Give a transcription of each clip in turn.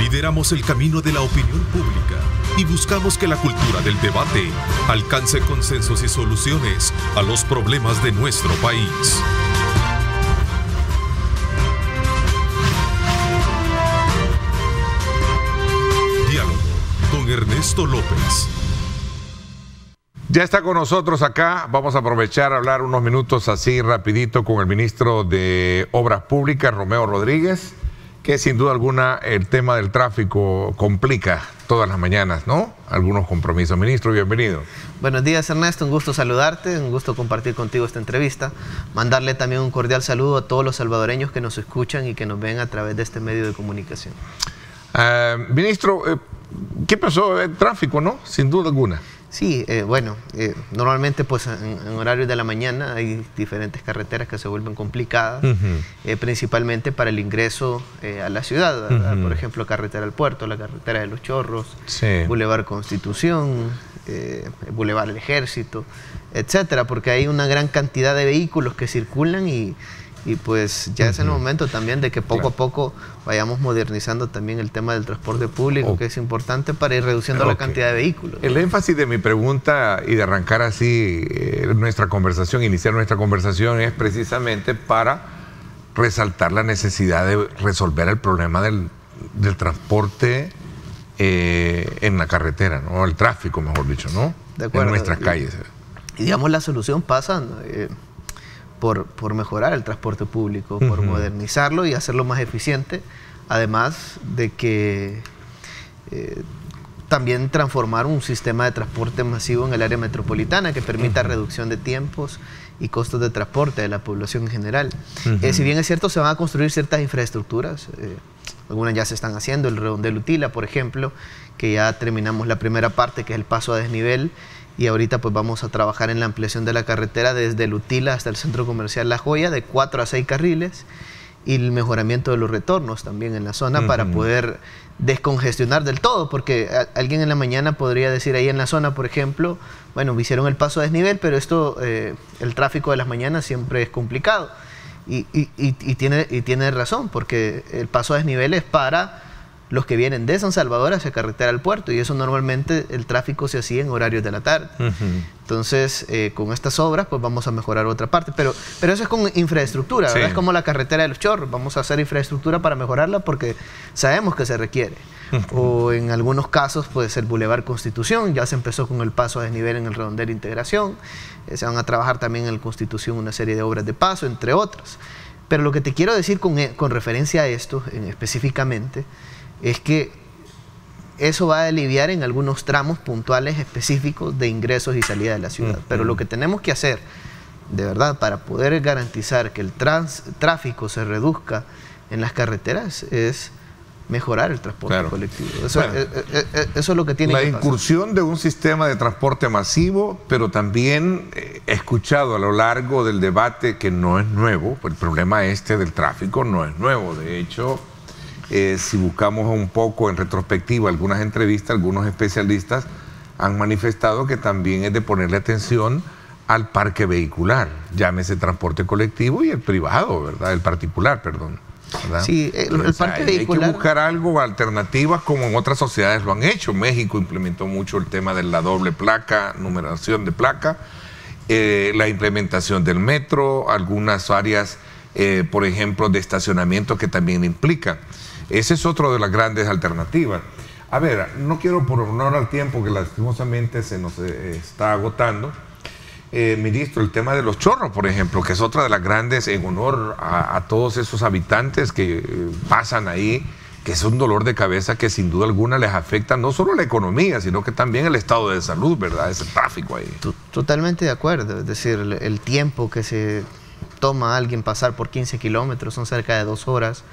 Lideramos el camino de la opinión pública y buscamos que la cultura del debate alcance consensos y soluciones a los problemas de nuestro país. Diálogo con Ernesto López. Ya está con nosotros acá, vamos a aprovechar a hablar unos minutos así rapidito con el ministro de Obras Públicas, Romeo Rodríguez, que sin duda alguna el tema del tráfico complica todas las mañanas, ¿no? Algunos compromisos. Ministro, bienvenido. Buenos días, Ernesto, un gusto saludarte, un gusto compartir contigo esta entrevista, mandarle también un cordial saludo a todos los salvadoreños que nos escuchan y que nos ven a través de este medio de comunicación. Ministro, ¿qué pasó? El tráfico, ¿no? Sin duda alguna. Sí, normalmente pues en horarios de la mañana hay diferentes carreteras que se vuelven complicadas, principalmente para el ingreso a la ciudad, por ejemplo, carretera al puerto, la carretera de los Chorros, sí. Boulevard Constitución, Boulevard del Ejército, etcétera, porque hay una gran cantidad de vehículos que circulan y pues ya es el momento también de que poco a poco vayamos modernizando también el tema del transporte público, que es importante para ir reduciendo la cantidad de vehículos. El énfasis de mi pregunta y de arrancar así nuestra conversación, iniciar nuestra conversación, es precisamente para resaltar la necesidad de resolver el problema del transporte en la carretera, ¿no? El tráfico, mejor dicho, ¿no? De acuerdo. En nuestras calles. Y digamos, la solución pasa por mejorar el transporte público, por modernizarlo y hacerlo más eficiente, además de que también transformar un sistema de transporte masivo en el área metropolitana que permita reducción de tiempos y costos de transporte de la población en general. Si bien es cierto, se van a construir ciertas infraestructuras, algunas ya se están haciendo, el redondel Utila, por ejemplo, que ya terminamos la primera parte, que es el paso a desnivel, y ahorita pues vamos a trabajar en la ampliación de la carretera desde el Utila hasta el centro comercial La Joya, de 4 a 6 carriles, y el mejoramiento de los retornos también en la zona para poder descongestionar del todo, porque alguien en la mañana podría decir ahí en la zona, por ejemplo, bueno, hicieron el paso a desnivel, pero esto, el tráfico de las mañanas siempre es complicado, y tiene razón, porque el paso a desnivel es para los que vienen de San Salvador hacia carretera al puerto, y eso normalmente el tráfico se hacía en horarios de la tarde. Entonces, con estas obras pues vamos a mejorar otra parte, pero eso es con infraestructura, ¿verdad? Es como la carretera de los Chorros, vamos a hacer infraestructura para mejorarla porque sabemos que se requiere. O en algunos casos pues el Boulevard Constitución, ya se empezó con el paso a desnivel en el redondel Integración, se van a trabajar también en el Constitución una serie de obras de paso, entre otras. Pero lo que te quiero decir con referencia a esto específicamente, es que eso va a aliviar en algunos tramos puntuales específicos de ingresos y salida de la ciudad. Pero lo que tenemos que hacer, de verdad, para poder garantizar que el tráfico se reduzca en las carreteras, es mejorar el transporte colectivo. Eso es lo que tiene que pasar. La incursión de un sistema de transporte masivo, pero también he escuchado a lo largo del debate que no es nuevo, el problema del tráfico no es nuevo. De hecho, si buscamos un poco en retrospectiva algunas entrevistas, algunos especialistas han manifestado que también es de ponerle atención al parque vehicular, llámese transporte colectivo y el privado, ¿verdad? El particular, perdón, ¿verdad? Sí, el parque vehicular. Hay que buscar algo, alternativas, como en otras sociedades lo han hecho. México implementó mucho el tema de la doble placa, numeración de placa, la implementación del metro, algunas áreas, por ejemplo, de estacionamiento que también implican. Ese es otro de las grandes alternativas. A ver, no quiero por honor al tiempo que lastimosamente se nos está agotando. Ministro, el tema de los Chorros, por ejemplo, que es otra de las grandes, en honor a todos esos habitantes que pasan ahí, que es un dolor de cabeza que sin duda alguna les afecta no solo la economía, sino que también el estado de salud, ¿verdad? Ese tráfico ahí. Totalmente de acuerdo. Es decir, el tiempo que se toma a alguien pasar por 15 kilómetros son cerca de 2 horas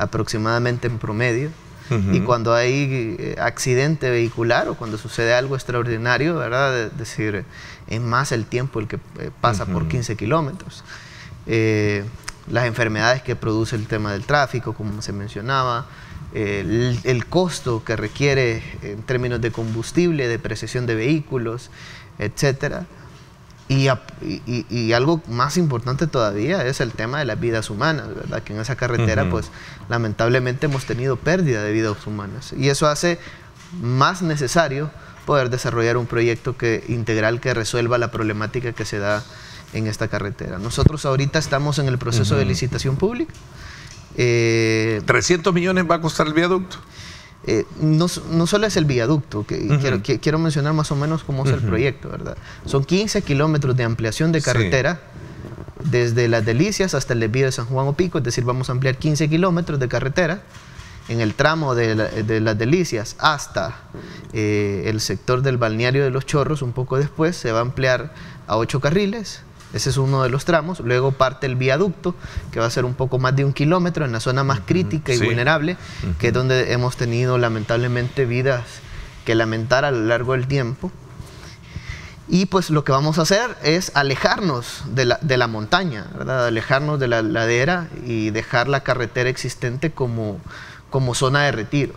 aproximadamente en promedio, y cuando hay accidente vehicular o cuando sucede algo extraordinario, ¿verdad? Es decir, es más el tiempo el que pasa por 15 kilómetros. Las enfermedades que produce el tema del tráfico, como se mencionaba, el costo que requiere en términos de combustible, depreciación de vehículos, etcétera. Y algo más importante todavía es el tema de las vidas humanas, ¿verdad? Que en esa carretera, pues, lamentablemente hemos tenido pérdida de vidas humanas. Y eso hace más necesario poder desarrollar un proyecto integral que resuelva la problemática que se da en esta carretera. Nosotros ahorita estamos en el proceso de licitación pública. ¿300 millones va a costar el viaducto? No solo es el viaducto, quiero mencionar más o menos cómo es el proyecto, ¿verdad? Son 15 kilómetros de ampliación de carretera, desde Las Delicias hasta el desvío de San Juan Opico, es decir, vamos a ampliar 15 kilómetros de carretera. En el tramo de Las Delicias hasta el sector del balneario de Los Chorros, un poco después, se va a ampliar a 8 carriles. Ese es uno de los tramos. Luego parte el viaducto, que va a ser un poco más de 1 kilómetro, en la zona más crítica y vulnerable, que es donde hemos tenido lamentablemente vidas que lamentar a lo largo del tiempo. Y pues lo que vamos a hacer es alejarnos de la montaña, ¿verdad? Alejarnos de la ladera y dejar la carretera existente como zona de retiro.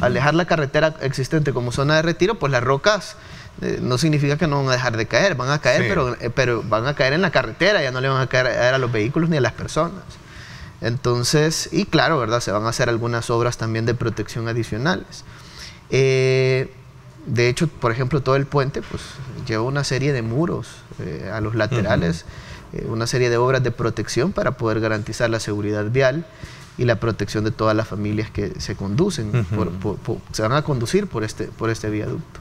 Al dejar la carretera existente como zona de retiro, pues las rocas no significa que no van a dejar de caer, van a caer, pero van a caer en la carretera, ya no le van a caer a los vehículos ni a las personas. Entonces, y claro, ¿verdad? Se van a hacer algunas obras también de protección adicionales. De hecho, por ejemplo, todo el puente pues lleva una serie de muros a los laterales, una serie de obras de protección para poder garantizar la seguridad vial y la protección de todas las familias que se conducen, se van a conducir por este viaducto.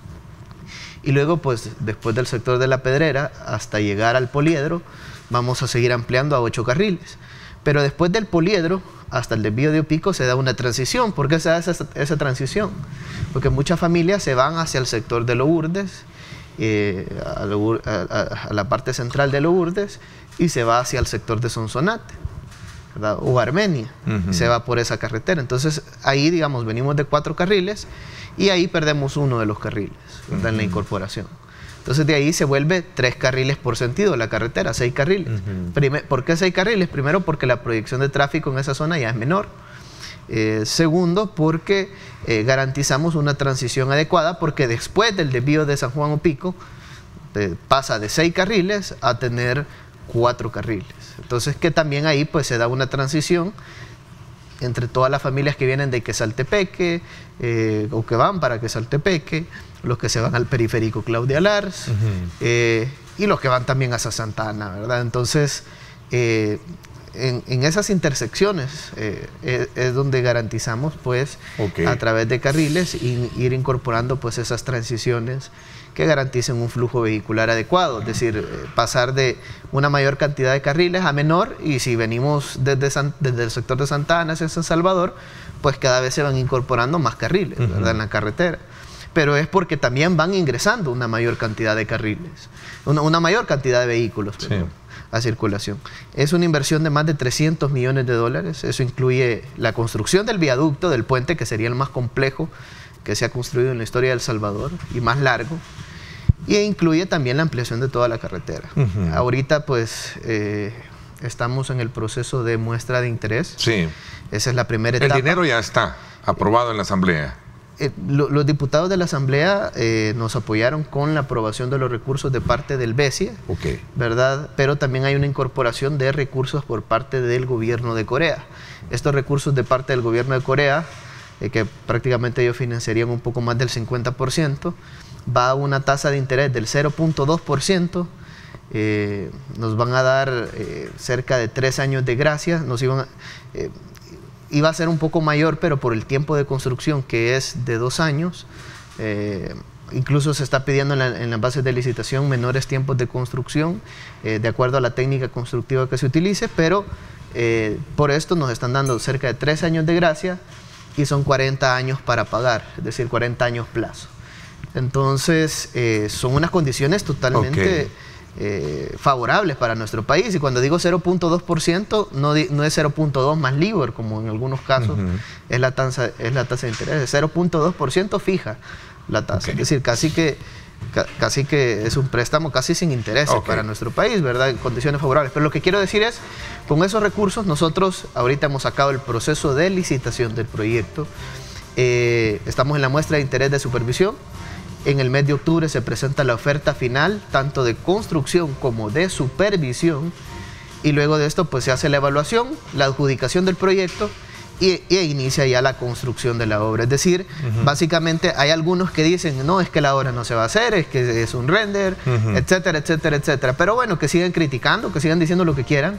Y luego, pues, después del sector de La Pedrera, hasta llegar al Poliedro, vamos a seguir ampliando a 8 carriles. Pero después del Poliedro, hasta el desvío de Opico, se da una transición. ¿Por qué se da esa transición? Porque muchas familias se van hacia el sector de Lourdes, a la parte central de Lourdes, y se va hacia el sector de Sonsonate, ¿verdad? O Armenia, se va por esa carretera. Entonces, ahí, digamos, venimos de 4 carriles, y ahí perdemos uno de los carriles, ¿verdad? En la incorporación. Entonces de ahí se vuelve 3 carriles por sentido la carretera, 6 carriles. ¿Por qué 6 carriles? Primero, porque la proyección de tráfico en esa zona ya es menor. Segundo, porque garantizamos una transición adecuada, porque después del desvío de San Juan Opico pasa de 6 carriles a tener 4 carriles. Entonces que también ahí pues se da una transición entre todas las familias que vienen de Quesaltepeque o que van para Quesaltepeque, los que se van al periférico Claudia Lars y los que van también hacia Santa Ana, ¿verdad? Entonces, en esas intersecciones es donde garantizamos, pues, a través de carriles, ir incorporando, pues, esas transiciones que garanticen un flujo vehicular adecuado, es decir, pasar de una mayor cantidad de carriles a menor, y si venimos desde el sector de Santa Ana hacia San Salvador, pues cada vez se van incorporando más carriles, ¿verdad? En la carretera. Pero es porque también van ingresando una mayor cantidad de carriles, una mayor cantidad de vehículos a circulación. Es una inversión de más de 300 millones de dólares, eso incluye la construcción del viaducto, del puente, que sería el más complejo que se ha construido en la historia de El Salvador y más largo, y incluye también la ampliación de toda la carretera. Ahorita pues estamos en el proceso de muestra de interés. Esa es la primera etapa. El dinero ya está aprobado en la Asamblea. Los diputados de la Asamblea nos apoyaron con la aprobación de los recursos de parte del BESIA, ¿verdad? Pero también hay una incorporación de recursos por parte del gobierno de Corea. Estos recursos de parte del gobierno de Corea, que prácticamente ellos financiarían un poco más del 50%, va a una tasa de interés del 0.2%, nos van a dar cerca de 3 años de gracia, iba a ser un poco mayor, pero por el tiempo de construcción, que es de 2 años, incluso se está pidiendo en las bases de licitación menores tiempos de construcción, de acuerdo a la técnica constructiva que se utilice, pero por esto nos están dando cerca de 3 años de gracia, y son 40 años para pagar, es decir, 40 años plazo. Entonces, son unas condiciones totalmente favorables para nuestro país, y cuando digo 0.2%, no es 0.2 más LIBOR, como en algunos casos es la tasa de interés, es 0.2% fija la tasa, es decir, casi que es un préstamo casi sin intereses para nuestro país, ¿verdad? En condiciones favorables. Pero lo que quiero decir es, con esos recursos nosotros ahorita hemos sacado el proceso de licitación del proyecto, estamos en la muestra de interés de supervisión, En el mes de octubre se presenta la oferta final, tanto de construcción como de supervisión, y luego de esto pues se hace la evaluación, la adjudicación del proyecto e inicia ya la construcción de la obra. Es decir, básicamente hay algunos que dicen, no, es que la obra no se va a hacer, es que es un render, etcétera, etcétera, etcétera. Pero bueno, que sigan criticando, que sigan diciendo lo que quieran.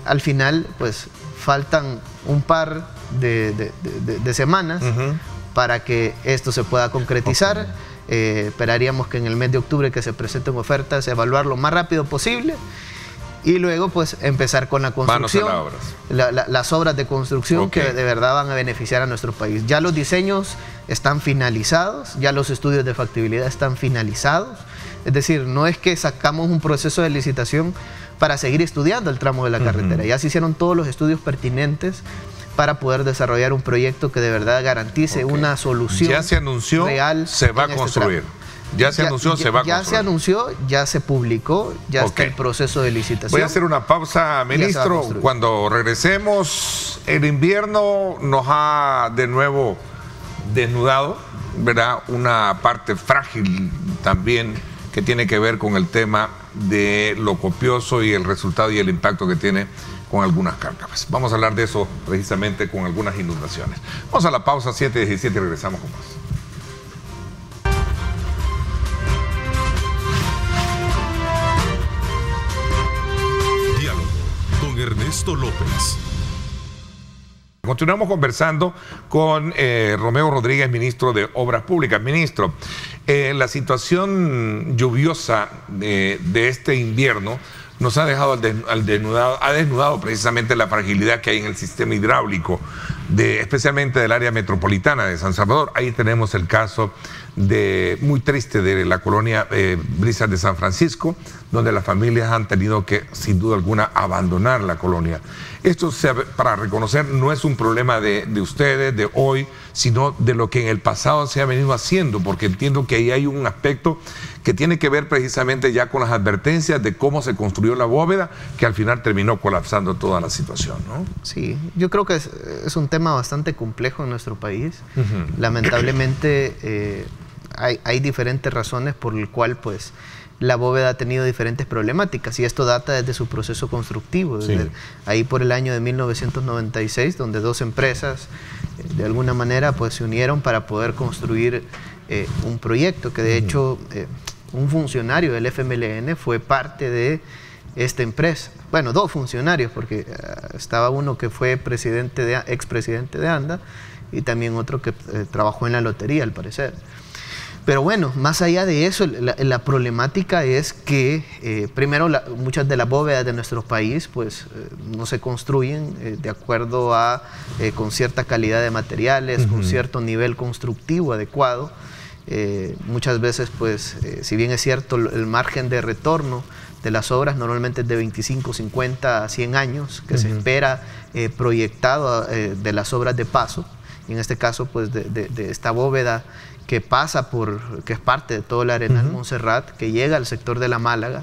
Al final pues faltan un par de semanas para que esto se pueda concretizar. Esperaríamos que en el mes de octubre que se presenten ofertas, evaluar lo más rápido posible y luego pues empezar con la construcción, las obras de construcción que de verdad van a beneficiar a nuestro país. Ya los diseños están finalizados, ya los estudios de factibilidad están finalizados, es decir, no es que sacamos un proceso de licitación para seguir estudiando el tramo de la carretera, ya se hicieron todos los estudios pertinentes para poder desarrollar un proyecto que de verdad garantice una solución real. Ya se anunció, se va a construir. Ya se anunció, se va a construir. Ya se anunció, ya se publicó, ya está el proceso de licitación. Voy a hacer una pausa, ministro. Cuando regresemos, el invierno nos ha de nuevo desnudado, ¿verdad? Una parte frágil también que tiene que ver con el tema de lo copioso y el resultado y el impacto que tiene con algunas cárcamas. Vamos a hablar de eso precisamente con algunas inundaciones. Vamos a la pausa, 7:17, y regresamos con más. Diálogo con Ernesto López. Continuamos conversando con Romeo Rodríguez, ministro de Obras Públicas. Ministro, la situación lluviosa de este invierno nos ha dejado ha desnudado precisamente la fragilidad que hay en el sistema hidráulico, especialmente del área metropolitana de San Salvador. Ahí tenemos el caso muy triste de la colonia Brisas de San Francisco, donde las familias han tenido que, sin duda alguna, abandonar la colonia. Esto, para reconocer, no es un problema de ustedes, de hoy, sino de lo que en el pasado se ha venido haciendo, porque entiendo que ahí hay un aspecto que tiene que ver precisamente ya con las advertencias de cómo se construyó la bóveda, que al final terminó colapsando toda la situación, ¿no? Sí, yo creo que es un tema bastante complejo en nuestro país. Lamentablemente hay diferentes razones por el cual pues la bóveda ha tenido diferentes problemáticas, y esto data desde su proceso constructivo, desde ahí por el año de 1996, donde dos empresas de alguna manera pues se unieron para poder construir un proyecto que de hecho un funcionario del FMLN fue parte de esta empresa. Bueno, dos funcionarios, porque estaba uno que fue expresidente de ANDA y también otro que trabajó en la lotería, al parecer. Pero bueno, más allá de eso, la problemática es que primero muchas de las bóvedas de nuestro país pues no se construyen de acuerdo a con cierta calidad de materiales, con cierto nivel constructivo adecuado. Muchas veces pues si bien es cierto el margen de retorno de las obras normalmente es de 25, 50 a 100 años que se espera proyectado de las obras de paso, y en este caso pues de esta bóveda que pasa que es parte de todo el Arenal Montserrat, que llega al sector de la Málaga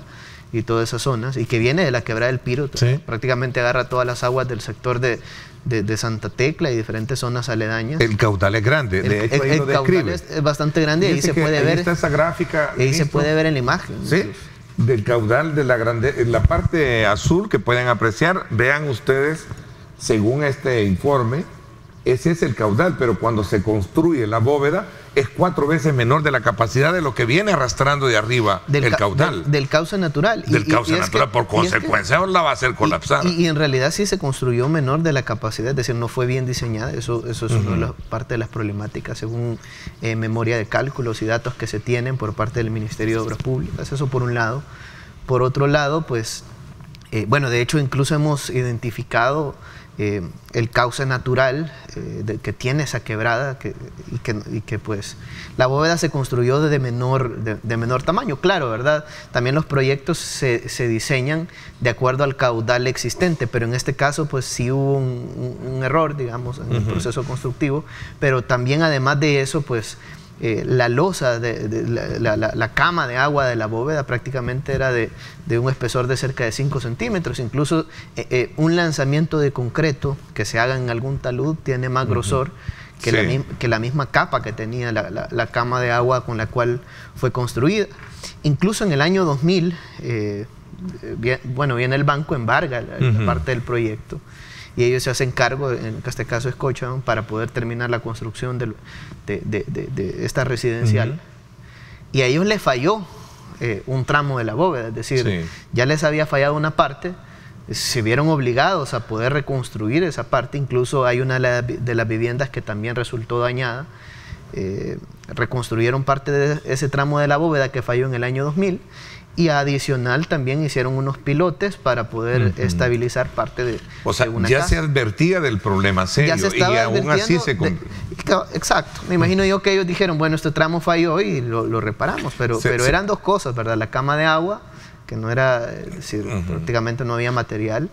y todas esas zonas, y que viene de la Quebrada del Piro, prácticamente agarra todas las aguas del sector de Santa Tecla y diferentes zonas aledañas. El caudal es grande, de hecho ahí lo describe. El caudal es bastante grande, y ahí se puede ver. Está esa gráfica. Ahí se puede ver en la imagen. Sí, del caudal de en la parte azul que pueden apreciar, vean ustedes, según este informe, ese es el caudal, pero cuando se construye la bóveda es 4 veces menor de la capacidad de lo que viene arrastrando de arriba el caudal. Del cauce natural. Del cauce natural, por consecuencia la va a hacer colapsar. Y en realidad sí se construyó menor de la capacidad, es decir, no fue bien diseñada. Eso es una de las parte de las problemáticas, según memoria de cálculos y datos que se tienen por parte del Ministerio de Obras Públicas. Eso por un lado. Por otro lado, pues, bueno, de hecho incluso hemos identificado el cauce natural que tiene esa quebrada y que pues la bóveda se construyó de menor tamaño, claro, ¿verdad? También los proyectos se diseñan de acuerdo al caudal existente, pero en este caso pues sí hubo un error, digamos, en el proceso constructivo, pero también además de eso pues la losa, la cama de agua de la bóveda prácticamente era de un espesor de cerca de 5 centímetros. Incluso un lanzamiento de concreto que se haga en algún talud tiene más grosor que la misma capa que tenía la cama de agua con la cual fue construida. Incluso en el año 2000, viene el banco, embarga la parte del proyecto y ellos se hacen cargo, en este caso Scotiabank, para poder terminar la construcción de esta residencial. Y a ellos les falló un tramo de la bóveda, es decir, ya les había fallado una parte, se vieron obligados a poder reconstruir esa parte. Incluso hay una de las viviendas que también resultó dañada. Reconstruyeron parte de ese tramo de la bóveda que falló en el año 2000 y adicional también hicieron unos pilotes para poder estabilizar parte de una ya casa. Se advertía del problema serio y aún así se cumplió. Exacto. Me imagino yo que ellos dijeron, bueno, este tramo falló y lo reparamos, pero eran dos cosas, ¿verdad? La cama de agua, que no era, es decir, prácticamente no había material.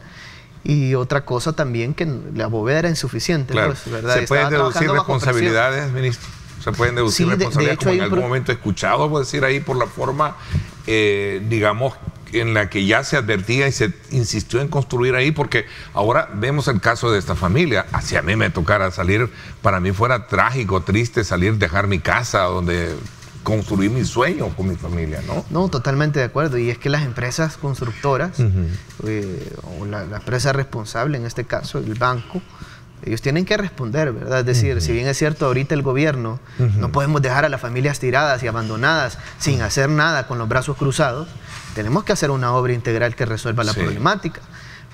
Y otra cosa también, que la bóveda era insuficiente. Claro. Pues, ¿verdad? ¿Se pueden deducir responsabilidades, ministro? ¿Se pueden deducir responsabilidades, como en algún momento he escuchado, puedo decir ahí, por la forma, digamos, en la que ya se advertía y se insistió en construir ahí? Porque ahora vemos el caso de esta familia. Si a mí me tocara salir, para mí fuera trágico, triste salir, dejar mi casa donde construir mi sueño con mi familia, ¿no? No, totalmente de acuerdo. Y es que las empresas constructoras, o la empresa responsable, en este caso, el banco, ellos tienen que responder, ¿verdad? Es decir, si bien es cierto, ahorita el gobierno, no podemos dejar a las familias tiradas y abandonadas sin hacer nada, con los brazos cruzados. Tenemos que hacer una obra integral que resuelva la problemática.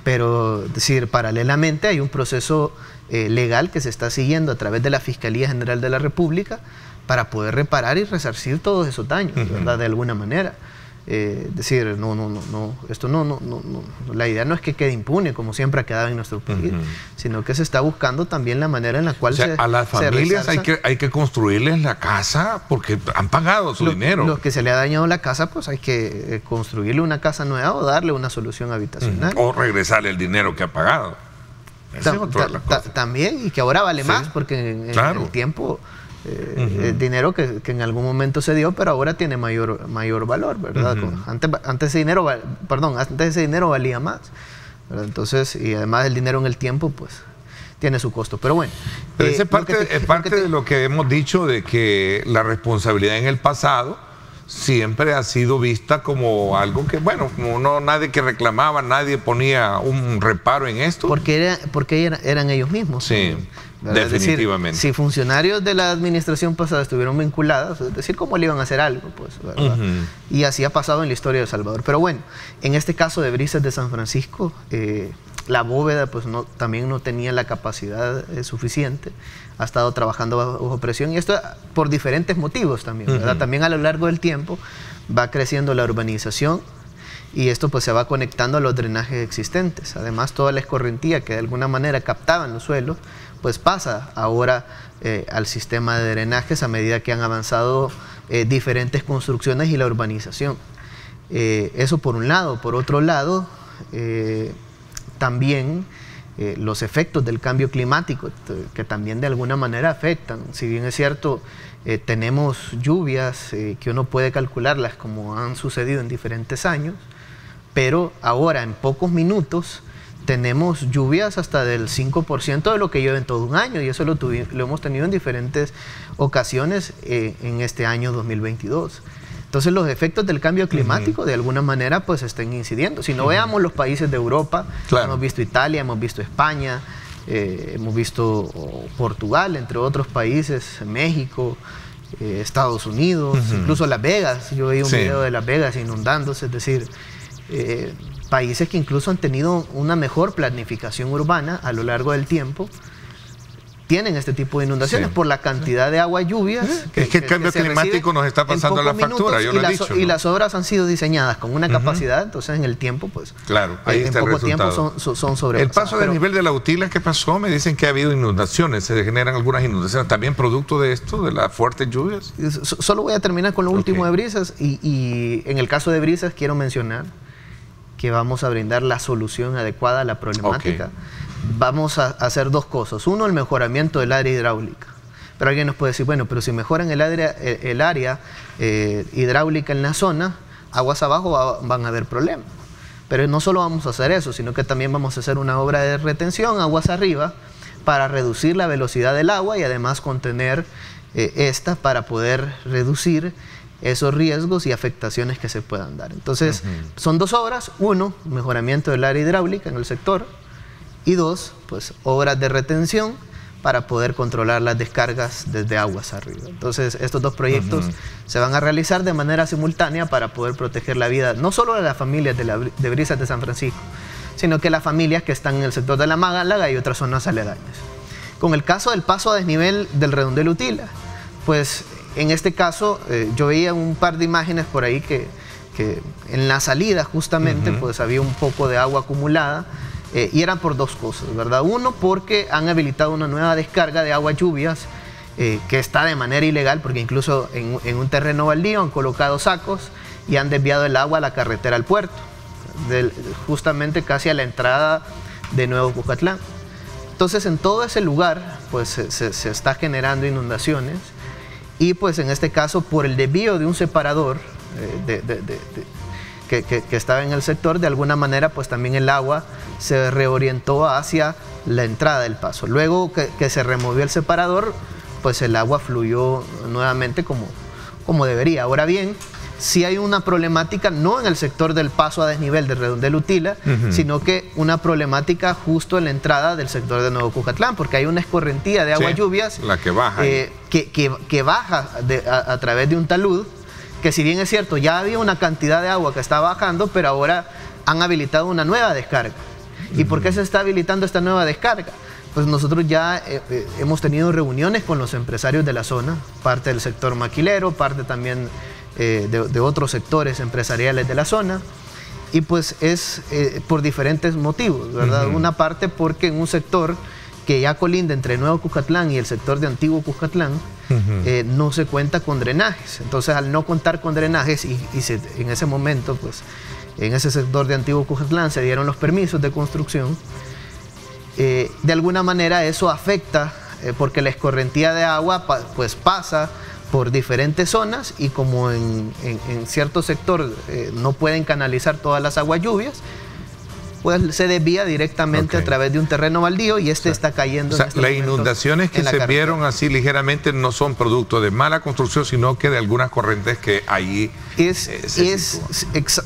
Pero, es decir, paralelamente hay un proceso legal que se está siguiendo a través de la Fiscalía General de la República para poder reparar y resarcir todos esos daños, ¿verdad? De alguna manera. Decir, esto la idea no es que quede impune, como siempre ha quedado en nuestro país, sino que se está buscando también la manera en la cual a las familias hay que construirles la casa porque han pagado su dinero. Los que se le ha dañado la casa, pues hay que construirle una casa nueva o darle una solución habitacional. O regresarle el dinero que ha pagado. También, y que ahora vale más, porque en el tiempo... el dinero que en algún momento se dio, pero ahora tiene mayor valor, ¿verdad? Antes ese dinero valía más, ¿verdad? Entonces, y además el dinero en el tiempo, pues, tiene su costo. Pero bueno. Pero esa es parte de lo que hemos dicho, de que la responsabilidad en el pasado siempre ha sido vista como algo que, bueno, como nadie que reclamaba, nadie ponía un reparo en esto. Porque eran ellos mismos. Sí. ¿Verdad? Definitivamente. Es decir, si funcionarios de la administración pasada estuvieron vinculados, es decir, ¿cómo le iban a hacer algo? Pues, ¿verdad? Y así ha pasado en la historia de El Salvador. Pero bueno, en este caso de Brisas de San Francisco, la bóveda pues también no tenía la capacidad suficiente, ha estado trabajando bajo presión, y esto por diferentes motivos también, ¿verdad? También a lo largo del tiempo va creciendo la urbanización, y esto pues se va conectando a los drenajes existentes. Además, toda la escorrentía que de alguna manera captaban los suelos, pues pasa ahora al sistema de drenajes a medida que han avanzado diferentes construcciones y la urbanización. Eso por un lado. Por otro lado, también los efectos del cambio climático, que también de alguna manera afectan. Si bien es cierto, tenemos lluvias que uno puede calcularlas como han sucedido en diferentes años, pero ahora en pocos minutos tenemos lluvias hasta del 5% de lo que llueve en todo un año, y eso lo hemos tenido en diferentes ocasiones en este año 2022. Entonces los efectos del cambio climático de alguna manera pues están incidiendo. Si no veamos los países de Europa, hemos visto Italia, hemos visto España, hemos visto Portugal, entre otros países, México, Estados Unidos, incluso Las Vegas. Yo vi un video de Las Vegas inundándose, es decir, países que incluso han tenido una mejor planificación urbana a lo largo del tiempo, tienen este tipo de inundaciones por la cantidad de agua, lluvias. Es que el cambio climático nos está pasando la factura, yo lo he dicho. Y las obras han sido diseñadas con una capacidad, entonces en el tiempo, pues, claro, ahí está en poco tiempo son sobrepasadas. El paso del nivel de la Utila, ¿qué pasó? Me dicen que ha habido inundaciones, se generan algunas inundaciones, ¿también producto de esto, de las fuertes lluvias? Solo voy a terminar con lo último de Brisas, y en el caso de Brisas quiero mencionar que vamos a brindar la solución adecuada a la problemática. Vamos a hacer dos cosas. Uno, el mejoramiento del área hidráulica. Pero alguien nos puede decir, bueno, pero si mejoran el área hidráulica en la zona, aguas abajo van a haber problemas. Pero no solo vamos a hacer eso, sino que también vamos a hacer una obra de retención, aguas arriba, para reducir la velocidad del agua y además contener esta para poder reducir esos riesgos y afectaciones que se puedan dar. Entonces, son dos obras: uno, mejoramiento del área hidráulica en el sector, y dos, pues obras de retención para poder controlar las descargas desde aguas arriba. Entonces, estos dos proyectos se van a realizar de manera simultánea para poder proteger la vida, no solo de las familias de Brisas de San Francisco, sino que las familias que están en el sector de la Málaga y otras zonas aledañas. Con el caso del paso a desnivel del redondel Utila, pues en este caso yo veía un par de imágenes por ahí que en la salida justamente pues había un poco de agua acumulada, y eran por dos cosas, ¿verdad? Uno, porque han habilitado una nueva descarga de aguas lluvias que está de manera ilegal, porque incluso en un terreno baldío han colocado sacos y han desviado el agua a la carretera al puerto, justamente casi a la entrada de Nuevo Cucatlán. Entonces, en todo ese lugar pues se está generando inundaciones, y pues en este caso por el desvío de un separador que estaba en el sector, de alguna manera pues también el agua se reorientó hacia la entrada del paso. Luego que se removió el separador, pues el agua fluyó nuevamente como debería. Ahora bien, sí hay una problemática, no en el sector del paso a desnivel del redondel Utila, sino que una problemática justo en la entrada del sector de Nuevo Cucatlán, porque hay una escorrentía de aguas lluvias, la que baja, que baja a través de un talud, que si bien es cierto, ya había una cantidad de agua que está bajando, pero ahora han habilitado una nueva descarga. ¿Y por qué se está habilitando esta nueva descarga? Pues nosotros ya hemos tenido reuniones con los empresarios de la zona, parte del sector maquilero, parte también de otros sectores empresariales de la zona, y pues es por diferentes motivos, ¿verdad? Una parte porque en un sector que ya colinda entre Nuevo Cucatlán y el sector de Antiguo Cucatlán, no se cuenta con drenajes. Entonces, al no contar con drenajes, en ese momento, pues, en ese sector de Antiguo Cucatlán se dieron los permisos de construcción, de alguna manera eso afecta, porque la escorrentía de agua pues pasa por diferentes zonas, y como en cierto sector no pueden canalizar todas las aguas lluvias, pues se desvía directamente a través de un terreno baldío, y está cayendo. O sea, las inundaciones que se vieron así ligeramente no son producto de mala construcción, sino que de algunas corrientes que allí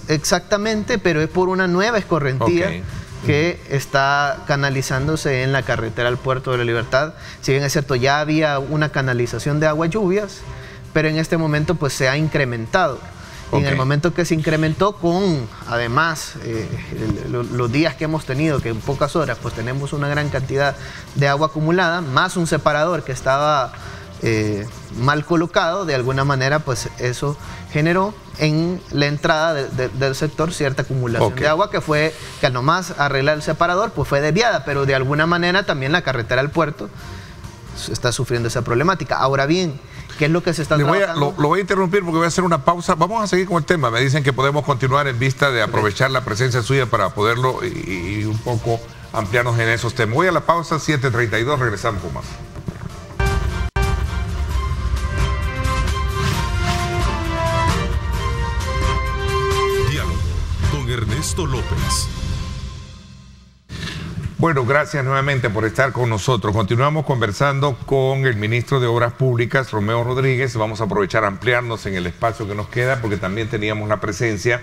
exactamente, pero es por una nueva escorrentía que está canalizándose en la carretera al Puerto de la Libertad. Si bien es cierto, ya había una canalización de aguas lluvias, pero en este momento pues se ha incrementado. Y en el momento que se incrementó, con además los días que hemos tenido, que en pocas horas pues tenemos una gran cantidad de agua acumulada, más un separador que estaba mal colocado, de alguna manera pues eso generó en la entrada del sector cierta acumulación de agua, que al nomás arreglar el separador pues fue desviada, pero de alguna manera también la carretera al puerto está sufriendo esa problemática. Ahora bien, ¿qué es lo que se está trabajando? Lo voy a interrumpir porque voy a hacer una pausa. Vamos a seguir con el tema. Me dicen que podemos continuar en vista de aprovechar la presencia suya para poderlo y un poco ampliarnos en esos temas. Voy a la pausa, 7:32, regresamos con más. Diálogo con Ernesto López. Bueno, gracias nuevamente por estar con nosotros. Continuamos conversando con el ministro de Obras Públicas, Romeo Rodríguez. Vamos a aprovechar a ampliarnos en el espacio que nos queda, porque también teníamos la presencia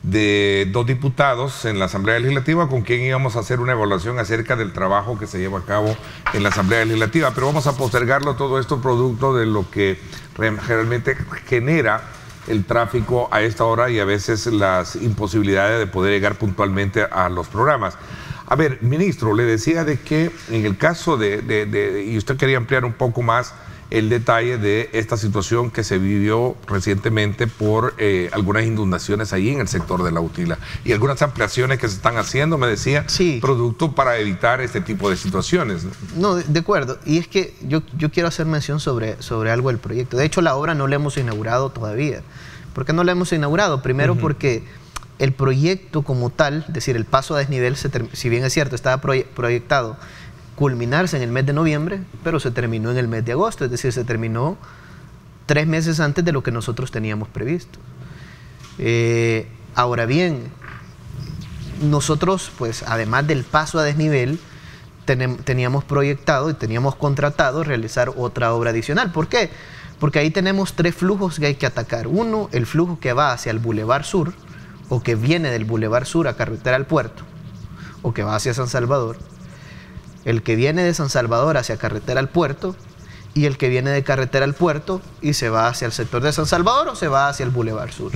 de dos diputados en la Asamblea Legislativa con quien íbamos a hacer una evaluación acerca del trabajo que se lleva a cabo en la Asamblea Legislativa. Pero vamos a postergarlo, todo esto producto de lo que realmente genera el tráfico a esta hora y a veces las imposibilidades de poder llegar puntualmente a los programas. A ver, ministro, le decía de que en el caso y usted quería ampliar un poco más el detalle de esta situación que se vivió recientemente por algunas inundaciones ahí en el sector de la Utila y algunas ampliaciones que se están haciendo, me decía, producto para evitar este tipo de situaciones. No, de acuerdo. Y es que yo quiero hacer mención sobre algo del proyecto. De hecho, la obra no la hemos inaugurado todavía. ¿Por qué no la hemos inaugurado? Primero porque el proyecto como tal, es decir, el paso a desnivel, si bien es cierto, estaba proyectado culminarse en el mes de noviembre, pero se terminó en el mes de agosto, es decir, se terminó 3 meses antes de lo que nosotros teníamos previsto. Ahora bien, nosotros, pues, además del paso a desnivel, teníamos proyectado y teníamos contratado realizar otra obra adicional. ¿Por qué? Porque ahí tenemos 3 flujos que hay que atacar. Uno, el flujo que va hacia el Boulevard Sur, o que viene del Boulevard Sur a carretera al puerto, o que va hacia San Salvador. El que viene de San Salvador hacia carretera al puerto, y el que viene de carretera al puerto y se va hacia el sector de San Salvador o se va hacia el Boulevard Sur.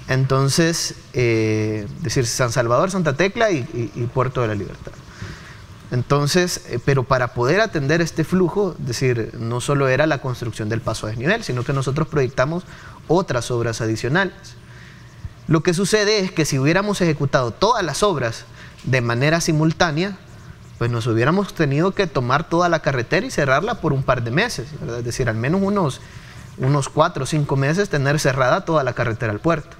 Entonces, decir San Salvador, Santa Tecla y Puerto de la Libertad. Entonces, pero para poder atender este flujo, es decir, no solo era la construcción del paso a desnivel, sino que nosotros proyectamos otras obras adicionales. Lo que sucede es que si hubiéramos ejecutado todas las obras de manera simultánea, pues nos hubiéramos tenido que tomar toda la carretera y cerrarla por un par de meses, ¿verdad? Es decir, al menos unos 4 o 5 meses tener cerrada toda la carretera al puerto.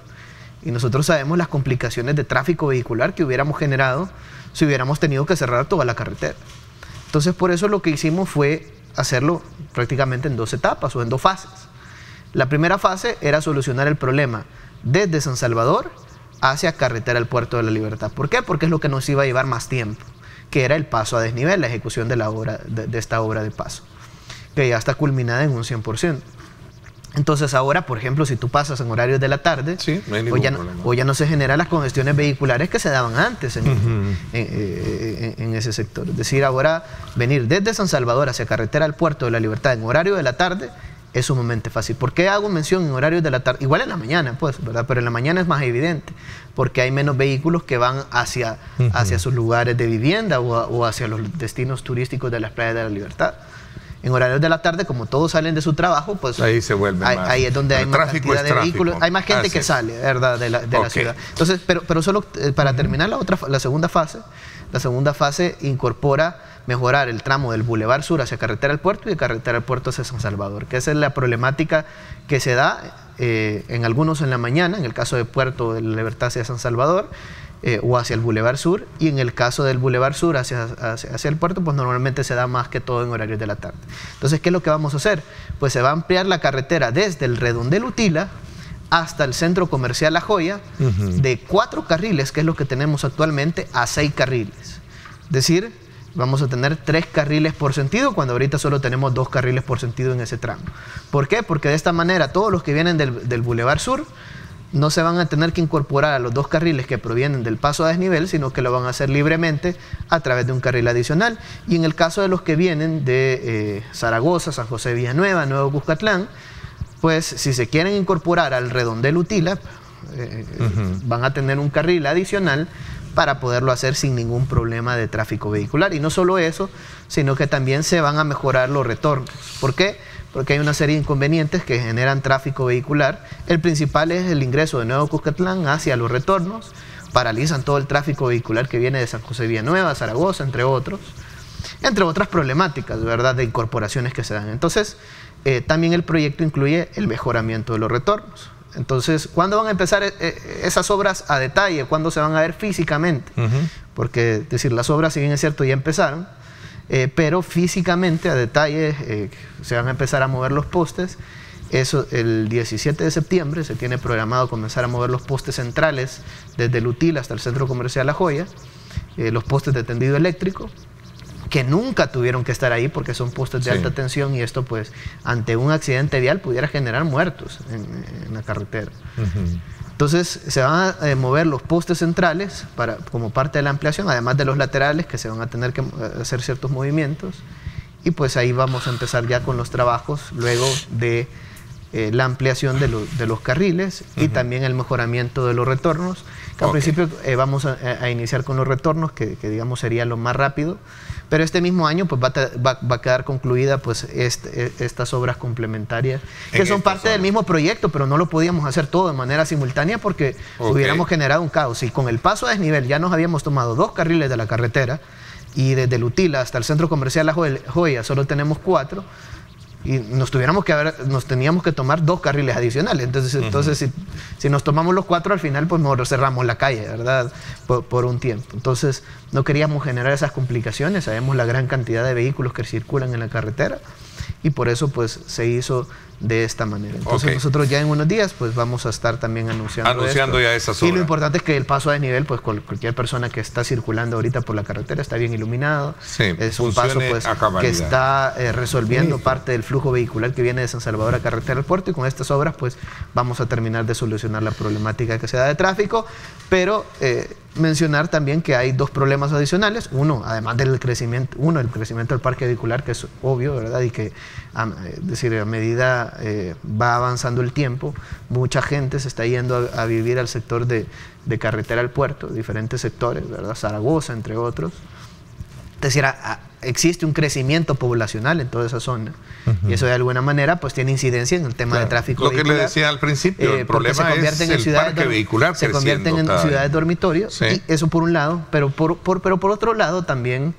Y nosotros sabemos las complicaciones de tráfico vehicular que hubiéramos generado si hubiéramos tenido que cerrar toda la carretera. Entonces, por eso lo que hicimos fue hacerlo prácticamente en 2 etapas o en 2 fases. La primera fase era solucionar el problema desde San Salvador hacia carretera al Puerto de la Libertad. ¿Por qué? Porque es lo que nos iba a llevar más tiempo, que era el paso a desnivel, la ejecución de la obra, de esta obra de paso, que ya está culminada en un 100%. Entonces ahora, por ejemplo, si tú pasas en horarios de la tarde, sí, no hay ningún problema. O ya no se generan las congestiones vehiculares que se daban antes en ese sector. Es decir, ahora venir desde San Salvador hacia carretera al Puerto de la Libertad en horario de la tarde es sumamente fácil. ¿Por qué hago mención en horarios de la tarde? Igual en la mañana, pues, ¿verdad? Pero en la mañana es más evidente, porque hay menos vehículos que van hacia sus lugares de vivienda o hacia los destinos turísticos de las playas de la Libertad. En horarios de la tarde, como todos salen de su trabajo, pues ahí se vuelve más. Ahí es donde hay más cantidad de vehículos, hay más gente que sale, ¿verdad? de la ciudad. Entonces, pero solo para terminar la segunda fase incorpora mejorar el tramo del Boulevard Sur hacia carretera al puerto y de carretera al puerto hacia San Salvador, que esa es la problemática que se da en algunos en la mañana, en el caso de Puerto de la Libertad hacia San Salvador, o hacia el Boulevard Sur, y en el caso del Boulevard Sur hacia el puerto, pues normalmente se da más que todo en horarios de la tarde. Entonces, ¿qué es lo que vamos a hacer? Pues se va a ampliar la carretera desde el Redondel Utila hasta el Centro Comercial La Joya, de 4 carriles, que es lo que tenemos actualmente, a 6 carriles. Es decir, vamos a tener 3 carriles por sentido, cuando ahorita solo tenemos 2 carriles por sentido en ese tramo. ¿Por qué? Porque de esta manera todos los que vienen del Boulevard Sur no se van a tener que incorporar a los 2 carriles que provienen del paso a desnivel, sino que lo van a hacer libremente a través de un carril adicional. Y en el caso de los que vienen de Zaragoza, San José Villanueva, Nuevo Cuscatlán, pues si se quieren incorporar al Redondel Utila, van a tener un carril adicional para poderlo hacer sin ningún problema de tráfico vehicular. Y no solo eso, sino que también se van a mejorar los retornos. ¿Por qué? Porque hay una serie de inconvenientes que generan tráfico vehicular. El principal es el ingreso de Nuevo Cuscatlán hacia los retornos, paralizan todo el tráfico vehicular que viene de San José Villanueva, Zaragoza, entre otras problemáticas, ¿verdad?, de incorporaciones que se dan. Entonces, también el proyecto incluye el mejoramiento de los retornos. Entonces, ¿cuándo van a empezar esas obras a detalle? ¿Cuándo se van a ver físicamente? Porque, es decir, las obras, si bien es cierto, ya empezaron, pero físicamente, a detalle, se van a empezar a mover los postes. Eso, el 17 de septiembre se tiene programado comenzar a mover los postes centrales desde el Utila hasta el Centro Comercial La Joya, los postes de tendido eléctrico, que nunca tuvieron que estar ahí porque son postes de alta tensión, y esto, pues, ante un accidente vial pudiera generar muertos en la carretera. Entonces se van a mover los postes centrales como parte de la ampliación, además de los laterales, que se van a tener que hacer ciertos movimientos, y pues ahí vamos a empezar ya con los trabajos luego de la ampliación de los carriles y también el mejoramiento de los retornos, que al principio vamos a iniciar con los retornos, que digamos sería lo más rápido, pero este mismo año pues va a quedar concluida pues estas obras complementarias, que son parte del mismo proyecto, pero no lo podíamos hacer todo de manera simultánea porque hubiéramos generado un caos. Y con el paso a desnivel ya nos habíamos tomado 2 carriles de la carretera, y desde el Utila hasta el Centro Comercial La Joya solo tenemos 4, y nos teníamos que tomar 2 carriles adicionales. Entonces si nos tomamos los 4, al final pues nos cerramos la calle, ¿verdad?, por un tiempo. Entonces no queríamos generar esas complicaciones. Sabemos la gran cantidad de vehículos que circulan en la carretera, y por eso pues se hizo de esta manera. Entonces nosotros ya en unos días pues vamos a estar también anunciando esto. Ya esas obras. Y lo importante es que el paso a desnivel, pues cualquier persona que está circulando ahorita por la carretera está bien iluminado. Sí, es un paso pues que está resolviendo parte del flujo vehicular que viene de San Salvador a carretera al puerto, y con estas obras pues vamos a terminar de solucionar la problemática que se da de tráfico, pero mencionar también que hay dos problemas adicionales. Uno, además del crecimiento, el crecimiento del parque vehicular, que es obvio, ¿verdad? Y que es decir, a medida va avanzando el tiempo, mucha gente se está yendo a vivir al sector de carretera al puerto, diferentes sectores, ¿verdad? Zaragoza, entre otros. Es decir, existe un crecimiento poblacional en toda esa zona, y eso de alguna manera pues tiene incidencia en el tema de tráfico lo vehicular. Que le decía al principio, el problema es el parque vehicular se convierten en ciudades dormitorios, y eso por un lado, pero por otro lado también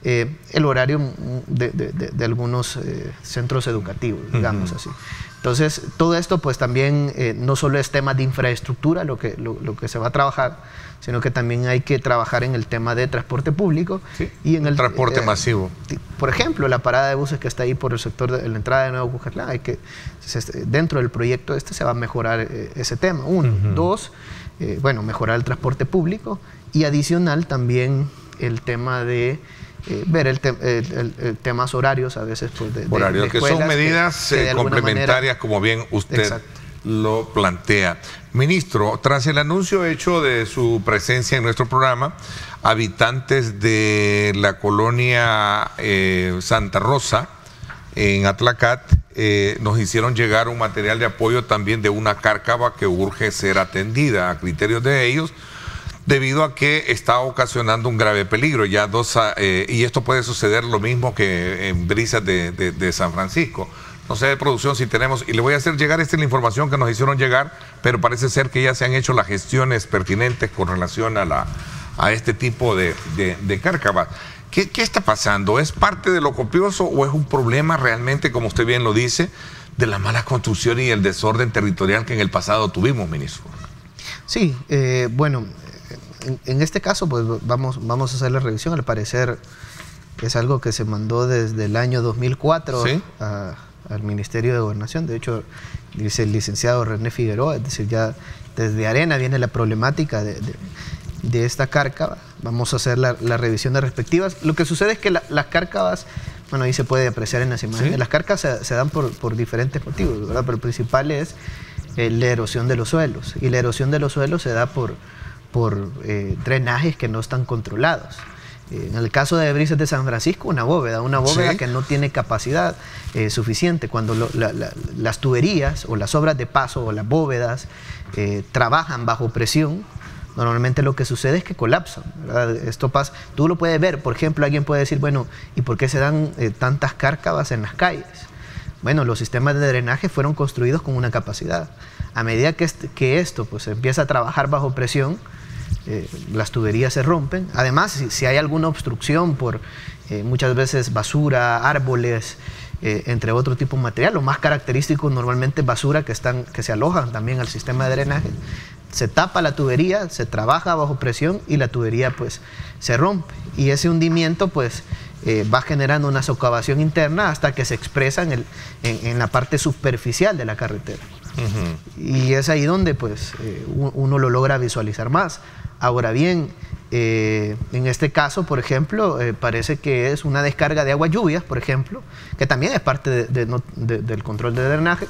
el horario de algunos centros educativos, digamos así. Entonces, todo esto pues también no solo es tema de infraestructura lo que se va a trabajar, sino que también hay que trabajar en el tema de transporte público, y en el transporte masivo. Por ejemplo, la parada de buses que está ahí por el sector de la entrada de Nuevo Cucatlán, dentro del proyecto se va a mejorar ese tema. Uno. Dos, bueno, mejorar el transporte público, y adicional también el tema de ver el temas horarios a veces pues, horarios que son medidas que complementarias manera, como bien usted lo plantea. Ministro, tras el anuncio hecho de su presencia en nuestro programa, habitantes de la colonia Santa Rosa en Atlacat nos hicieron llegar un material de apoyo también de una cárcava que urge ser atendida a criterios de ellos, debido a que está ocasionando un grave peligro. Y esto puede suceder lo mismo que en Brisas de San Francisco. No sé de producción si tenemos, y le voy a hacer llegar la información que nos hicieron llegar, pero parece ser que ya se han hecho las gestiones pertinentes con relación a este tipo de cárcavas. ¿Qué está pasando? ¿Es parte de lo copioso o es un problema realmente, como usted bien lo dice, de la mala construcción y el desorden territorial que en el pasado tuvimos, ministro? Sí, bueno, en este caso pues vamos a hacer la revisión. Al parecer es algo que se mandó desde el año 2004 al Ministerio de Gobernación. De hecho, dice el licenciado René Figueroa, es decir, ya desde Arena viene la problemática de esta cárcava. Vamos a hacer la revisión de respectivas. Lo que sucede es que las cárcavas, bueno, ahí se puede apreciar en las imágenes, las cárcavas se dan por diferentes motivos, ¿verdad? Pero el principal es la erosión de los suelos, y la erosión de los suelos se da por drenajes que no están controlados. En el caso de Brisas de San Francisco, una bóveda que no tiene capacidad suficiente. Cuando las tuberías o las obras de paso o las bóvedas trabajan bajo presión, normalmente lo que sucede es que colapsan, ¿verdad? Esto pasa, tú lo puedes ver. Por ejemplo, alguien puede decir, bueno, ¿y por qué se dan tantas cárcavas en las calles? Bueno, los sistemas de drenaje fueron construidos con una capacidad. A medida que esto pues empieza a trabajar bajo presión, las tuberías se rompen. Además, si hay alguna obstrucción por muchas veces basura, árboles, entre otro tipo de material, lo más característico normalmente es basura que se alojan también al sistema de drenaje, se tapa la tubería, se trabaja bajo presión y la tubería pues se rompe, y ese hundimiento pues va generando una socavación interna hasta que se expresa en la parte superficial de la carretera. Y es ahí donde pues uno lo logra visualizar más. Ahora bien, en este caso, por ejemplo, parece que es una descarga de agua lluvias, por ejemplo, que también es parte del control de drenaje.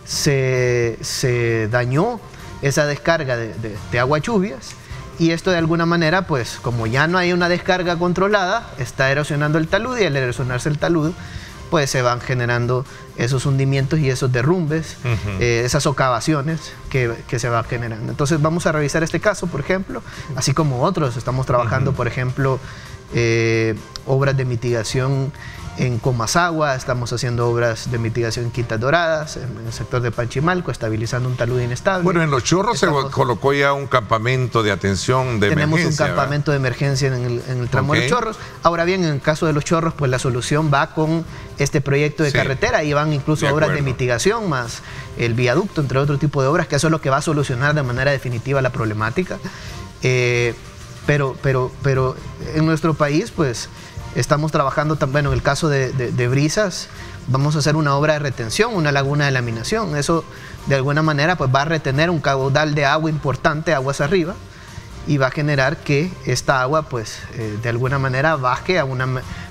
Se dañó esa descarga de agua lluvias, y esto de alguna manera, pues como ya no hay una descarga controlada, está erosionando el talud, y al erosionarse el talud, pues se van generando esos hundimientos y esos derrumbes, esas socavaciones que se van generando. Entonces vamos a revisar este caso, por ejemplo, así como otros. Estamos trabajando, por ejemplo, obras de mitigación en Comasagua, estamos haciendo obras de mitigación en Quintas Doradas, en el sector de Panchimalco, estabilizando un talud inestable. Bueno, en Los Chorros se colocó ya un campamento de atención de emergencia. Tenemos un campamento de emergencia en el tramo de Los Chorros. Ahora bien, en el caso de Los Chorros, pues la solución va con este proyecto de carretera, y van incluso obras de mitigación, más el viaducto, entre otro tipo de obras, que eso es lo que va a solucionar de manera definitiva la problemática. Pero en nuestro país, pues, Estamos trabajando también, en el caso de Brisas, vamos a hacer una obra de retención, una laguna de laminación. Eso de alguna manera pues va a retener un caudal de agua importante aguas arriba y va a generar que esta agua pues de alguna manera baje a una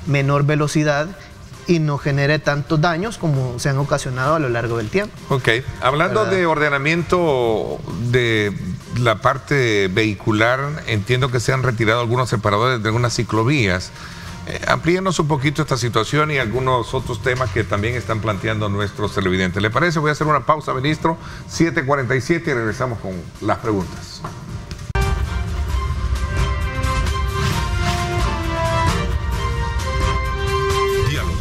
menor velocidad y no genere tantos daños como se han ocasionado a lo largo del tiempo. Ok, hablando de ordenamiento de la parte vehicular, entiendo que se han retirado algunos separadores de algunas ciclovías. Amplíenos un poquito esta situación y algunos otros temas que también están planteando nuestros televidentes. ¿Le parece? Voy a hacer una pausa, ministro. 7:47 y regresamos con las preguntas. Diálogo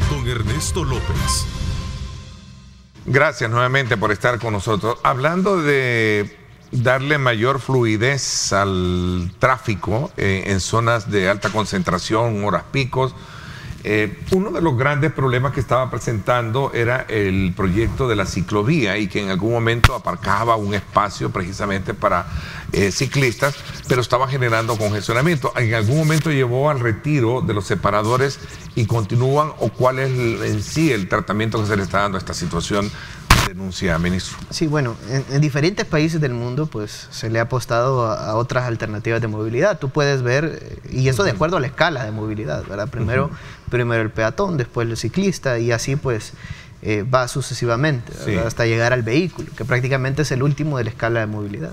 con Ernesto López. Gracias nuevamente por estar con nosotros. Hablando de darle mayor fluidez al tráfico en zonas de alta concentración, horas picos. Uno de los grandes problemas que estaba presentando era el proyecto de la ciclovía y que en algún momento aparcaba un espacio precisamente para ciclistas, pero estaba generando congestionamiento. En algún momento llevó al retiro de los separadores y continúan, o cuál es en sí el tratamiento que se le está dando a esta situación. Denuncia, ministro. Sí, bueno, en diferentes países del mundo pues se le ha apostado a otras alternativas de movilidad. Tú puedes ver, y eso de acuerdo a la escala de movilidad, ¿verdad? Primero el peatón, después el ciclista, y así pues va sucesivamente, hasta llegar al vehículo, que prácticamente es el último de la escala de movilidad.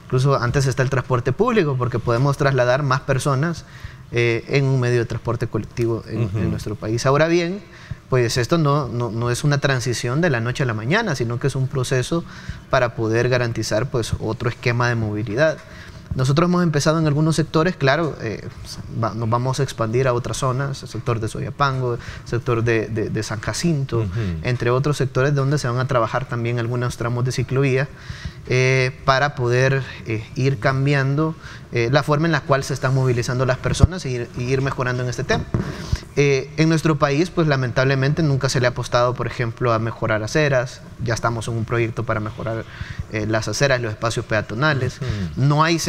Incluso antes está el transporte público, porque podemos trasladar más personas en un medio de transporte colectivo en nuestro país. Ahora bien, pues esto no es una transición de la noche a la mañana, sino que es un proceso para poder garantizar pues otro esquema de movilidad. Nosotros hemos empezado en algunos sectores, claro, nos vamos a expandir a otras zonas, el sector de Soyapango, el sector de San Jacinto, entre otros sectores donde se van a trabajar también algunos tramos de ciclovía para poder ir cambiando la forma en la cual se están movilizando las personas y ir mejorando en este tema. En nuestro país, pues lamentablemente nunca se le ha apostado, por ejemplo, a mejorar aceras. Ya estamos en un proyecto para mejorar las aceras y los espacios peatonales. No hay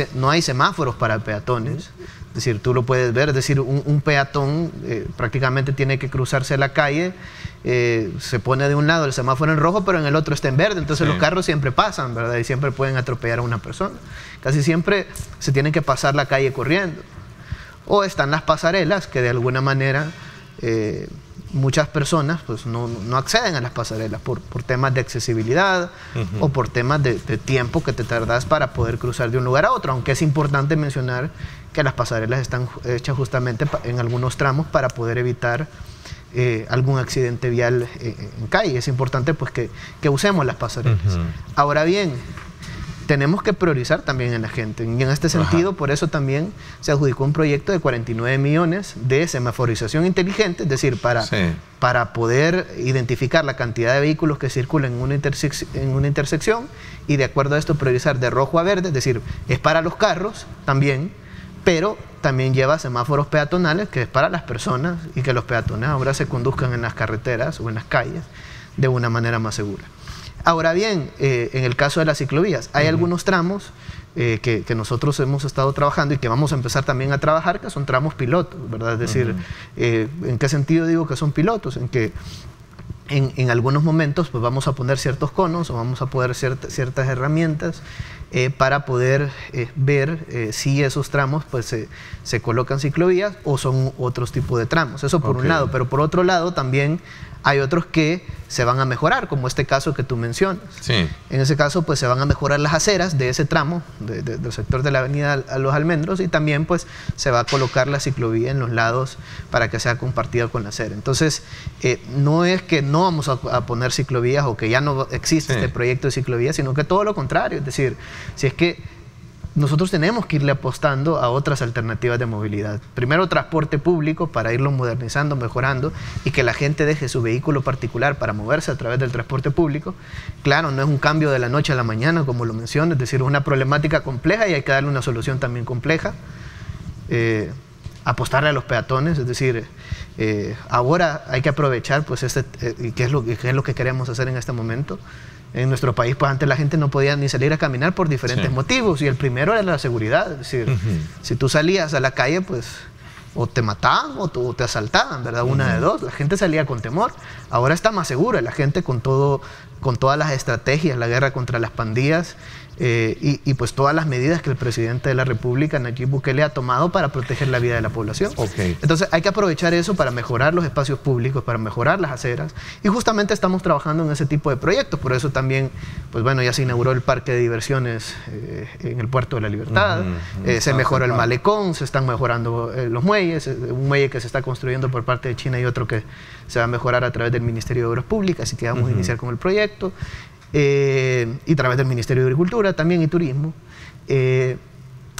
semáforos para peatones. Es decir, tú lo puedes ver, es decir, un peatón prácticamente tiene que cruzarse la calle, se pone de un lado el semáforo en rojo, pero en el otro está en verde, entonces los carros siempre pasan, ¿verdad? Y siempre pueden atropellar a una persona. Casi siempre se tiene que pasar la calle corriendo. O están las pasarelas, que de alguna manera muchas personas pues, no acceden a las pasarelas por temas de accesibilidad o por temas de tiempo que te tardas para poder cruzar de un lugar a otro, aunque es importante mencionar que las pasarelas están hechas justamente en algunos tramos para poder evitar algún accidente vial en calle. Es importante pues, que usemos las pasarelas. Ahora bien, tenemos que priorizar también en la gente. Y en este sentido, por eso también se adjudicó un proyecto de 49 millones de semaforización inteligente, es decir, para poder identificar la cantidad de vehículos que circulan en una intersección y de acuerdo a esto priorizar de rojo a verde, es decir, es para los carros también, pero también lleva semáforos peatonales que es para las personas y que los peatones ahora se conduzcan en las carreteras o en las calles de una manera más segura. Ahora bien, en el caso de las ciclovías, hay algunos tramos que nosotros hemos estado trabajando y que vamos a empezar también a trabajar, que son tramos pilotos, ¿verdad? Es decir, ¿en qué sentido digo que son pilotos? En que en algunos momentos pues vamos a poner ciertos conos o vamos a poner ciertas herramientas para poder ver si esos tramos pues se colocan ciclovías o son otros tipos de tramos. Eso por un lado, pero por otro lado también hay otros que se van a mejorar, como este caso que tú mencionas. En ese caso, pues se van a mejorar las aceras de ese tramo, del sector de la avenida a Los Almendros, y también pues se va a colocar la ciclovía en los lados para que sea compartida con la acera. Entonces, no es que no vamos a poner ciclovías o que ya no existe este proyecto de ciclovías, sino que todo lo contrario. Es decir, si es que nosotros tenemos que irle apostando a otras alternativas de movilidad. Primero, transporte público para irlo modernizando, mejorando y que la gente deje su vehículo particular para moverse a través del transporte público. Claro, no es un cambio de la noche a la mañana, como lo menciono, es decir, es una problemática compleja y hay que darle una solución también compleja. Apostarle a los peatones, es decir, ahora hay que aprovechar pues qué es lo que queremos hacer en este momento. En nuestro país, pues antes la gente no podía ni salir a caminar por diferentes motivos, y el primero era la seguridad. Es decir, si tú salías a la calle, pues o te mataban o te asaltaban, ¿verdad? Una de dos. La gente salía con temor. Ahora está más segura la gente con todas las estrategias, la guerra contra las pandillas y pues todas las medidas que el presidente de la República, Nayib Bukele, ha tomado para proteger la vida de la población. Entonces hay que aprovechar eso para mejorar los espacios públicos, para mejorar las aceras, y justamente estamos trabajando en ese tipo de proyectos. Por eso también, pues bueno, ya se inauguró el parque de diversiones en el Puerto de la Libertad, se mejoró el malecón, se están mejorando los muelles, un muelle que se está construyendo por parte de China y otro que se va a mejorar a través del Ministerio de Obras Públicas, así que vamos a iniciar con el proyecto. Y a través del Ministerio de Agricultura también y Turismo,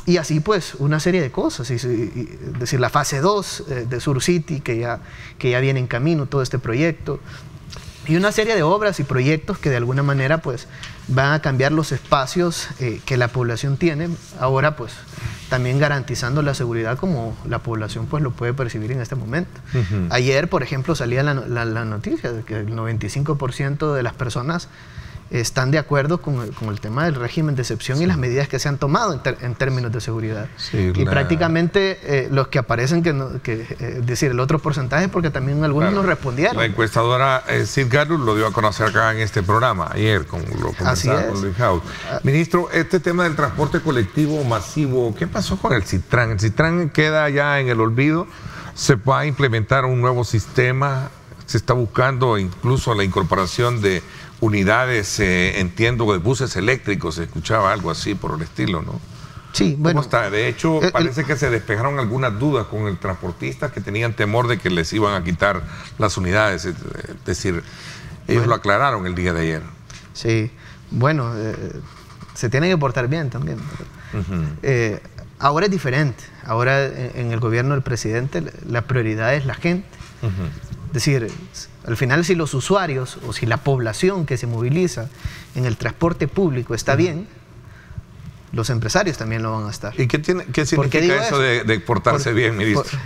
y así pues una serie de cosas, es decir, la fase 2 de Sur City que ya viene en camino, todo este proyecto, y una serie de obras y proyectos que de alguna manera pues van a cambiar los espacios que la población tiene, ahora pues también garantizando la seguridad como la población pues lo puede percibir en este momento. Ayer, por ejemplo, salía la noticia de que el 95% de las personas están de acuerdo con el tema del régimen de excepción y las medidas que se han tomado en términos de seguridad. Y prácticamente los que aparecen, es decir, el otro porcentaje, porque también algunos nos respondieron. La encuestadora Sid Garus lo dio a conocer acá en este programa ayer, lo conversaba con Luis House. Ministro, este tema del transporte colectivo masivo, ¿qué pasó con el Citran? El Citran queda ya en el olvido, se va a implementar un nuevo sistema, se está buscando incluso la incorporación de unidades, entiendo, de buses eléctricos, se escuchaba algo así por el estilo, ¿no? Sí, bueno. ¿Cómo está? De hecho, parece que se despejaron algunas dudas con el transportista que tenían temor de que les iban a quitar las unidades. Es decir, ellos lo aclararon el día de ayer. Sí, bueno, se tiene que portar bien también. Ahora es diferente. Ahora en el gobierno del presidente la prioridad es la gente. Es decir, al final si los usuarios o si la población que se moviliza en el transporte público está bien, los empresarios también lo van a estar. ¿Y qué significa eso de portarse bien, ministro?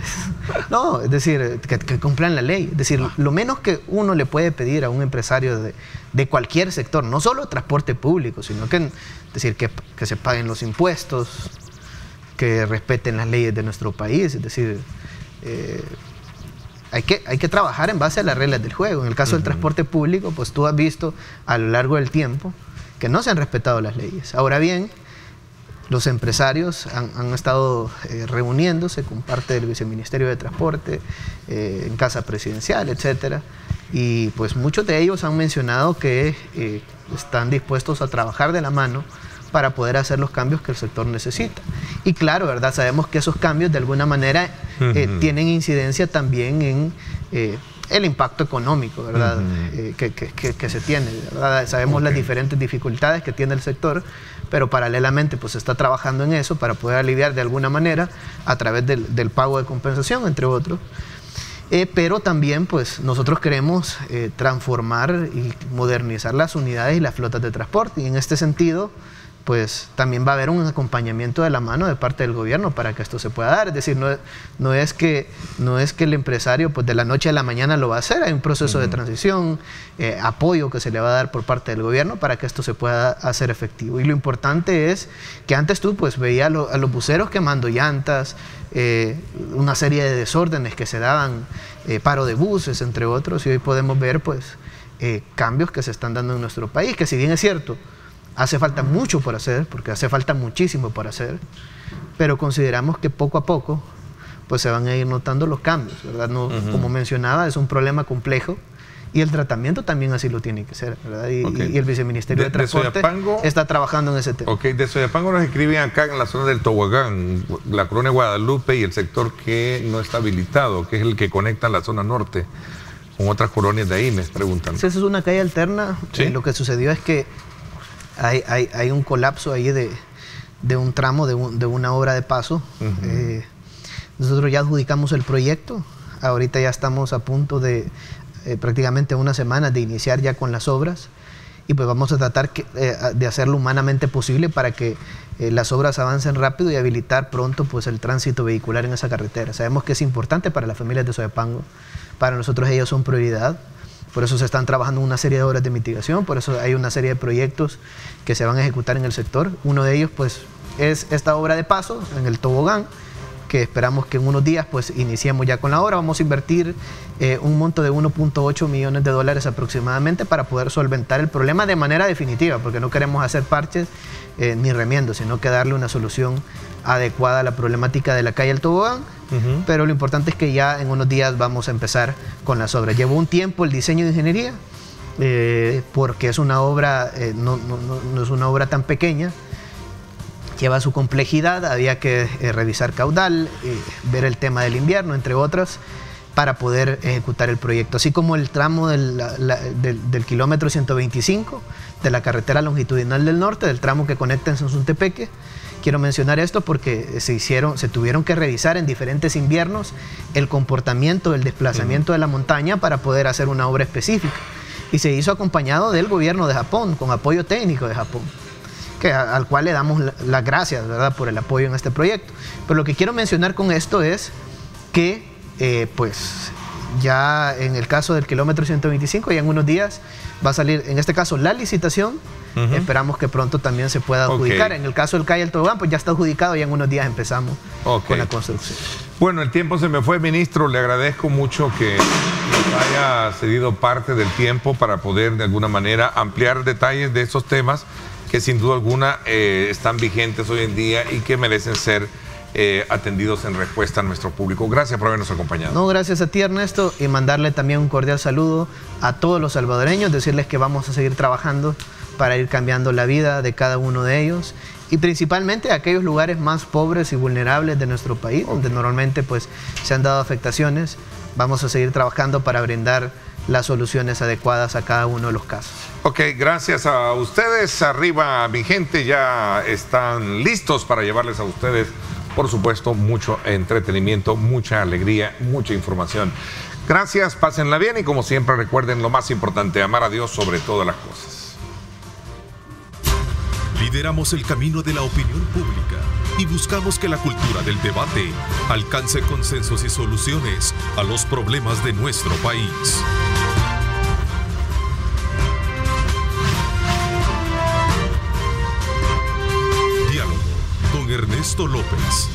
No, es decir, que cumplan la ley. Es decir, lo menos que uno le puede pedir a un empresario de cualquier sector, no solo transporte público, sino que se paguen los impuestos, que respeten las leyes de nuestro país. Es decir, hay que trabajar en base a las reglas del juego. En el caso del transporte público, pues tú has visto a lo largo del tiempo que no se han respetado las leyes. Ahora bien, los empresarios han estado reuniéndose con parte del Viceministerio de Transporte, en Casa Presidencial, etcétera, y pues muchos de ellos han mencionado que están dispuestos a trabajar de la mano para poder hacer los cambios que el sector necesita. Y claro, ¿verdad? Sabemos que esos cambios de alguna manera tienen incidencia también en el impacto económico, ¿verdad? Que se tiene, ¿verdad? Sabemos las diferentes dificultades que tiene el sector, pero paralelamente pues se está trabajando en eso para poder aliviar de alguna manera a través del pago de compensación, entre otros. Pero también pues nosotros queremos transformar y modernizar las unidades y las flotas de transporte, y en este sentido pues también va a haber un acompañamiento de la mano de parte del gobierno para que esto se pueda dar. Es decir, no es que el empresario pues de la noche a la mañana lo va a hacer. Hay un proceso de transición, apoyo que se le va a dar por parte del gobierno para que esto se pueda hacer efectivo. Y lo importante es que antes tú pues veías a los buceros quemando llantas, una serie de desórdenes que se daban, paro de buses, entre otros, y hoy podemos ver pues cambios que se están dando en nuestro país, que si bien es cierto, hace falta mucho por hacer, porque hace falta muchísimo por hacer, pero consideramos que poco a poco pues se van a ir notando los cambios, ¿verdad? No, como mencionaba, es un problema complejo y el tratamiento también así lo tiene que ser, ¿verdad? Y el Viceministerio de Transporte está trabajando en ese tema. De Soyapango nos escriben acá en la zona del Tohuacán, la Colonia Guadalupe y el sector que no está habilitado, que es el que conecta la zona norte con otras colonias de ahí, me preguntan. Esa es una calle alterna. ¿Sí? Lo que sucedió es que hay un colapso ahí de un tramo de una obra de paso. Nosotros ya adjudicamos el proyecto, ahorita ya estamos a punto de prácticamente una semana de iniciar ya con las obras, y pues vamos a tratar de hacer lo humanamente posible para que las obras avancen rápido y habilitar pronto pues el tránsito vehicular en esa carretera. Sabemos que es importante para las familias de Soyapango, para nosotros ellos son prioridad. Por eso se están trabajando una serie de obras de mitigación, por eso hay una serie de proyectos que se van a ejecutar en el sector. Uno de ellos pues es esta obra de paso en el tobogán, que esperamos que en unos días pues iniciemos ya con la obra. Vamos a invertir un monto de 1.8 millones de dólares aproximadamente para poder solventar el problema de manera definitiva, porque no queremos hacer parches ni remiendos, sino que darle una solución adecuada a la problemática de la calle El Tobogán. Pero lo importante es que ya en unos días vamos a empezar con las obras. Llevó un tiempo el diseño de ingeniería, porque es una obra, no es una obra tan pequeña, lleva su complejidad, había que revisar caudal, ver el tema del invierno, entre otras, para poder ejecutar el proyecto. Así como el tramo del kilómetro 125 de la carretera longitudinal del norte, del tramo que conecta en Sonsuntepeque. Quiero mencionar esto porque se tuvieron que revisar en diferentes inviernos el comportamiento del desplazamiento de la montaña para poder hacer una obra específica. Y se hizo acompañado del gobierno de Japón, con apoyo técnico de Japón, al cual le damos las gracias, ¿verdad?, por el apoyo en este proyecto. Pero lo que quiero mencionar con esto es que, pues, ya en el caso del kilómetro 125, ya en unos días va a salir, en este caso, la licitación. Esperamos que pronto también se pueda adjudicar. En el caso del calle El Tobogán, pues ya está adjudicado y en unos días empezamos con la construcción. Bueno, el tiempo se me fue, ministro. Le agradezco mucho que nos haya cedido parte del tiempo para poder de alguna manera ampliar detalles de estos temas que sin duda alguna están vigentes hoy en día y que merecen ser atendidos en respuesta a nuestro público. Gracias por habernos acompañado. No, gracias a ti, Ernesto, y mandarle también un cordial saludo a todos los salvadoreños, decirles que vamos a seguir trabajando para ir cambiando la vida de cada uno de ellos y principalmente a aquellos lugares más pobres y vulnerables de nuestro país, donde normalmente pues se han dado afectaciones. Vamos a seguir trabajando para brindar las soluciones adecuadas a cada uno de los casos. Ok, gracias a ustedes. Arriba, mi gente, ya están listos para llevarles a ustedes, por supuesto, mucho entretenimiento, mucha alegría, mucha información. Gracias, pásenla bien y como siempre recuerden lo más importante, amar a Dios sobre todas las cosas. Lideramos el camino de la opinión pública y buscamos que la cultura del debate alcance consensos y soluciones a los problemas de nuestro país. Diálogo con Ernesto López.